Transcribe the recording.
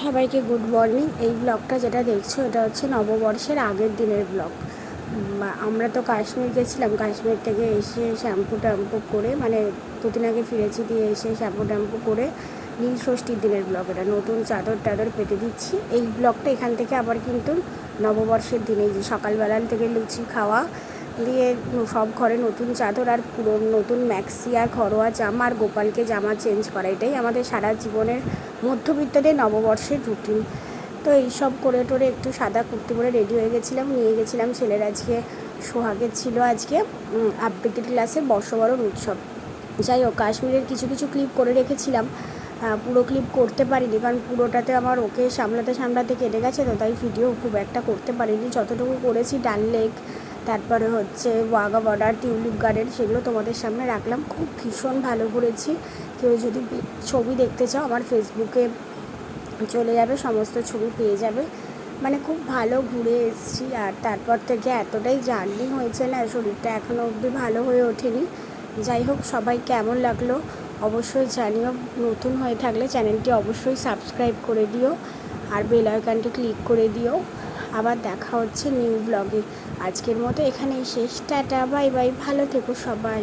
সবাইকে good morning. এই ব্লগটা যেটা দেখছো এটা হচ্ছে নববর্ষের আগের দিনের ব্লগ। আমরা তো কাশ্মীর গেছিলাম, কাশ্মীর থেকে এসে শ্যাম্পু ট্যাম্পু করে মানে দুদিন আগে ফিরেছি, দিয়ে এসে শ্যাম্পু ট্যাম্পু করে নীল ষষ্ঠীর দিনের ব্লগ। এটা নতুন চাদর টাদর পেতে দিচ্ছি। এই ব্লগটা এখান থেকে আবার কিন্তু নববর্ষের দিনে যে সকালবেলা থেকে লুচি খাওয়া দিয়ে সব ঘরে নতুন চাদর আর পুরো নতুন ম্যাক্সি আর ঘরোয়া জামা আর গোপালকে জামা চেঞ্জ করা, এটাই আমাদের সারা জীবনের মধ্যবিত্তদের নববর্ষের রুটিন। তো এইসব করে টোরে একটু সাদা কুর্তি পরে রেডি হয়ে গেছিলাম, নিয়ে গেছিলাম ছেলের আজকে সোহাগের ছিল আজকে আবৃত্তির ক্লাসে বর্ষবরণ উৎসব। যাই হোক, কাশ্মীরের কিছু কিছু ক্লিপ করে রেখেছিলাম, পুরো ক্লিপ করতে পারিনি কারণ পুরোটাতে আমার ওকে সামলাতে সামলাতে কেটে গেছে, তো তাই ভিডিও খুব একটা করতে পারিনি। যতটুকু করেছি ডাল লেক, তারপরে হচ্ছে ওয়াঘা বর্ডার, টিউলিপ গার্ডেন, সেগুলো তোমাদের সামনে রাখলাম। খুব ভীষণ ভালো ঘুরেছি। কেউ যদি ছবি দেখতে চাও আমার ফেসবুকে চলে যাবে, সমস্ত ছবি পেয়ে যাবে। মানে খুব ভালো ঘুরে এসেছি। আর তারপর থেকে এতটাই জার্নি হয়েছে না, শরীরটা এখনও অবধি ভালো হয়ে ওঠেনি। যাই হোক, সবাই কেমন লাগলো অবশ্যই জানিও। নতুন হয়ে থাকলে চ্যানেলটি অবশ্যই সাবস্ক্রাইব করে দিও আর বেল আইকনটি ক্লিক করে দিও। আবার দেখা হচ্ছে নিউ ব্লগে। আজকের মতো এখানেই শেষ। টাটা, বাই বাই, ভালো থেকো সবাই।